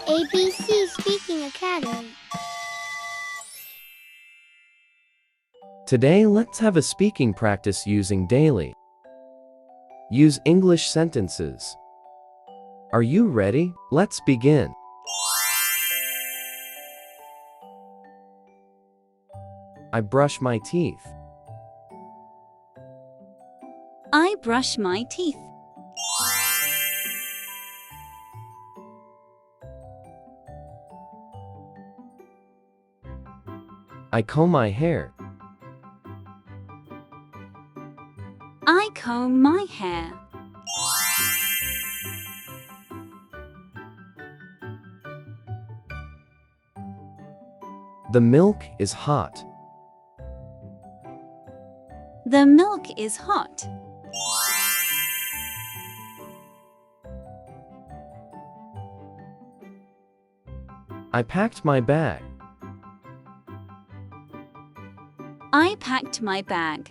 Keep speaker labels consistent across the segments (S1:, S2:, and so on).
S1: ABC Speaking Academy.
S2: Today let's have a speaking practice using daily. Use English sentences. Are you ready? Let's begin. I brush my teeth.
S3: I brush my teeth.
S2: I comb my hair.
S3: I comb my hair.
S2: The milk is hot.
S3: The milk is hot.
S2: I packed my bag.
S3: I packed my bag.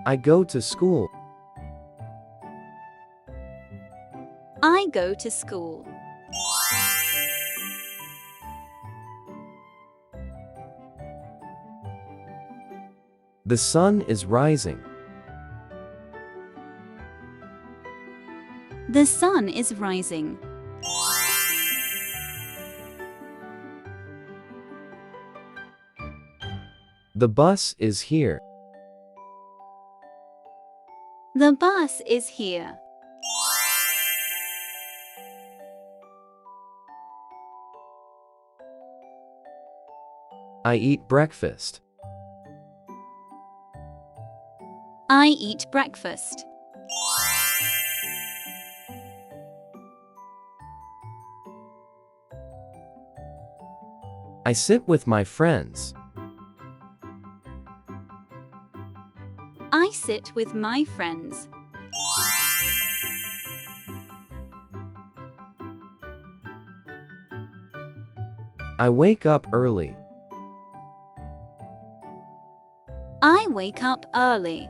S2: I go to school.
S3: I go to school.
S2: The sun is rising.
S3: The sun is rising.
S2: The bus is here.
S3: The bus is here.
S2: I eat breakfast.
S3: I eat breakfast.
S2: I sit with my friends.
S3: I sit with my friends.
S2: I wake up early.
S3: I wake up early.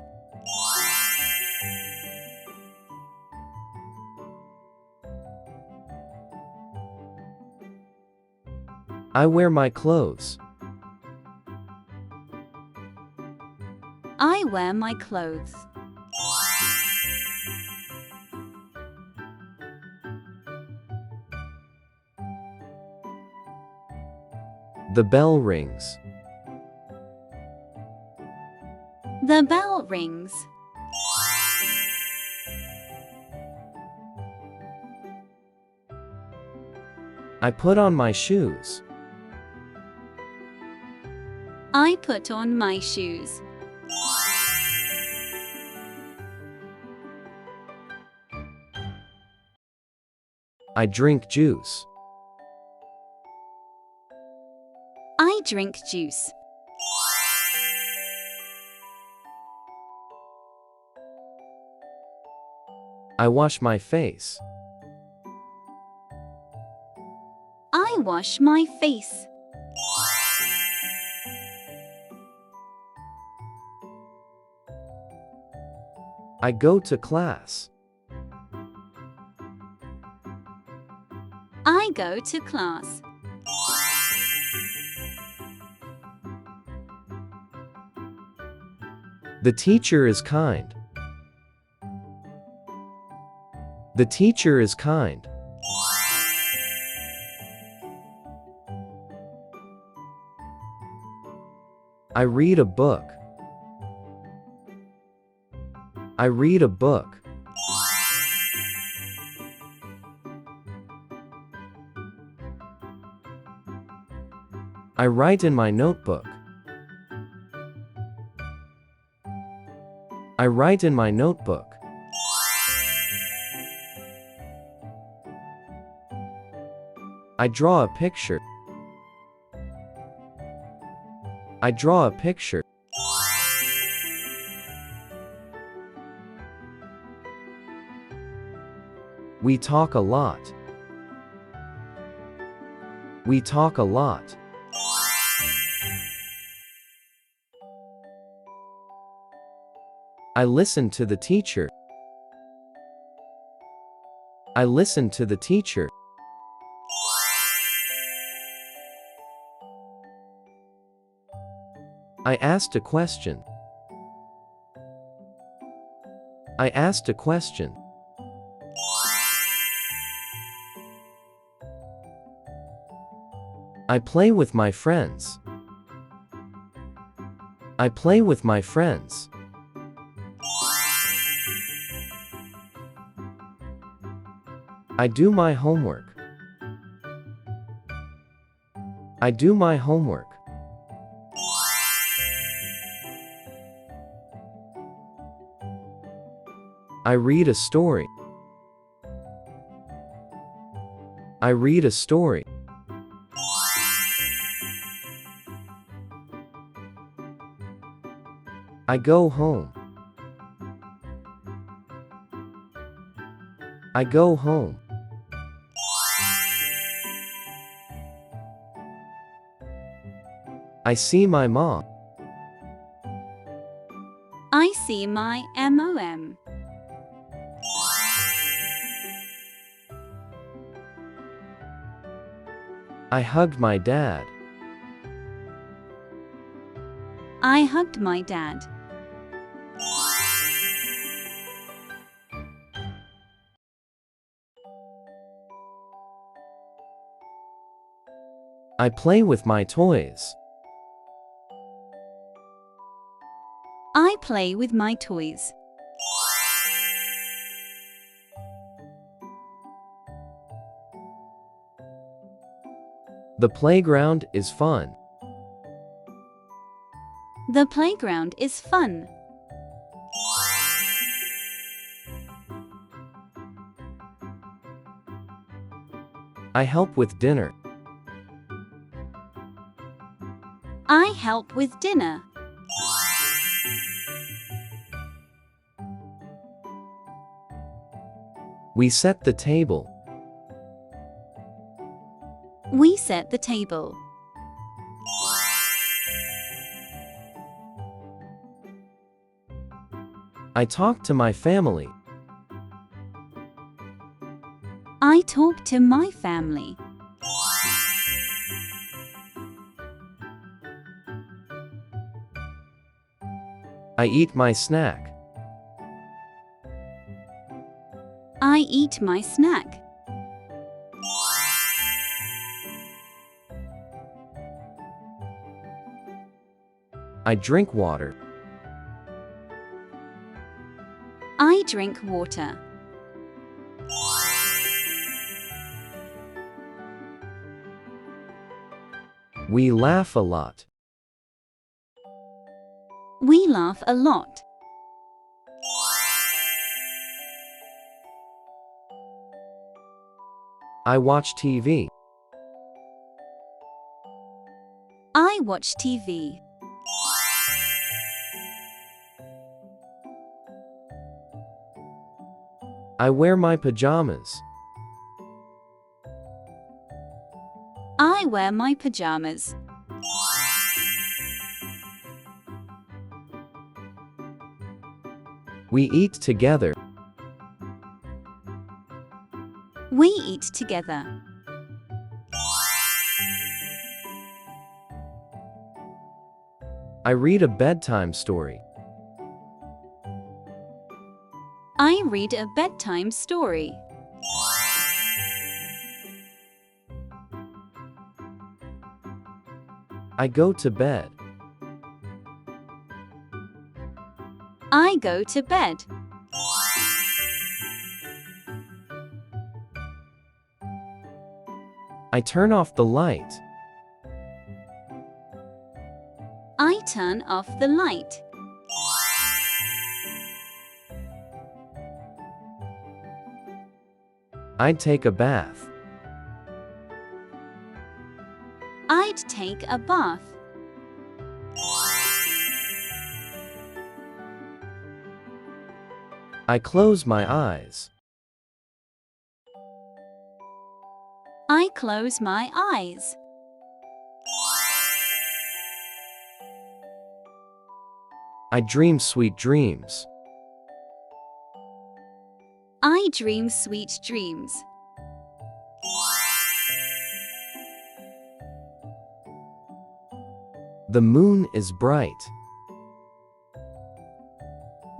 S2: I wear my clothes.
S3: I wear my clothes.
S2: The bell rings.
S3: The bell rings.
S2: I put on my shoes.
S3: I put on my shoes.
S2: I drink juice.
S3: I drink juice.
S2: I wash my face.
S3: I wash my face.
S2: I go to class.
S3: I go to class.
S2: The teacher is kind. The teacher is kind. I read a book. I read a book. I write in my notebook. I write in my notebook. I draw a picture. I draw a picture. We talk a lot. We talk a lot. I listen to the teacher. I listen to the teacher. I asked a question. I asked a question. I play with my friends. I play with my friends. I do my homework. I do my homework. I read a story. I read a story. I go home. I go home. I see my mom.
S3: I see my mom.
S2: I hugged my dad.
S3: I hugged my dad.
S2: I play with my toys.
S3: I play with my toys.
S2: The playground is fun.
S3: The playground is fun.
S2: I help with dinner.
S3: I help with dinner.
S2: We set the table.
S3: We set the table.
S2: I talk to my family.
S3: I talk to my family.
S2: I eat my snack.
S3: I eat my snack.
S2: I drink water.
S3: I drink water.
S2: We laugh a lot.
S3: We laugh a lot.
S2: I watch TV.
S3: I watch TV.
S2: I wear my pajamas.
S3: I wear my pajamas.
S2: We eat together.
S3: We eat together.
S2: I read a bedtime story.
S3: I read a bedtime story.
S2: I go to bed.
S3: I go to bed.
S2: I turn off the light.
S3: I turn off the light.
S2: I'd take a bath.
S3: I'd take a bath.
S2: I close my eyes.
S3: I close my eyes.
S2: I dream sweet dreams.
S3: I dream sweet dreams.
S2: The moon is bright.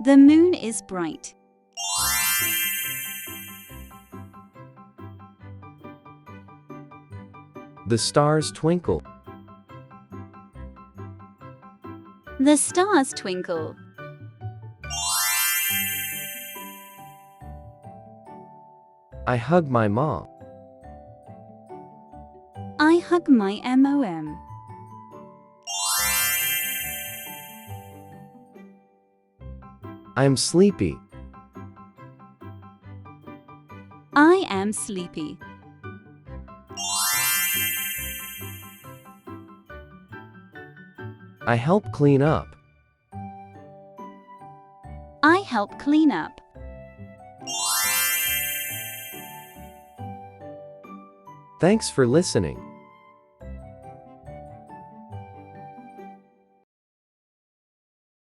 S3: The moon is bright.
S2: The stars twinkle.
S3: The stars twinkle.
S2: I hug my mom.
S3: I hug my mom.
S2: I am sleepy.
S3: I am sleepy.
S2: I help clean up.
S3: I help clean up.
S2: Thanks for listening.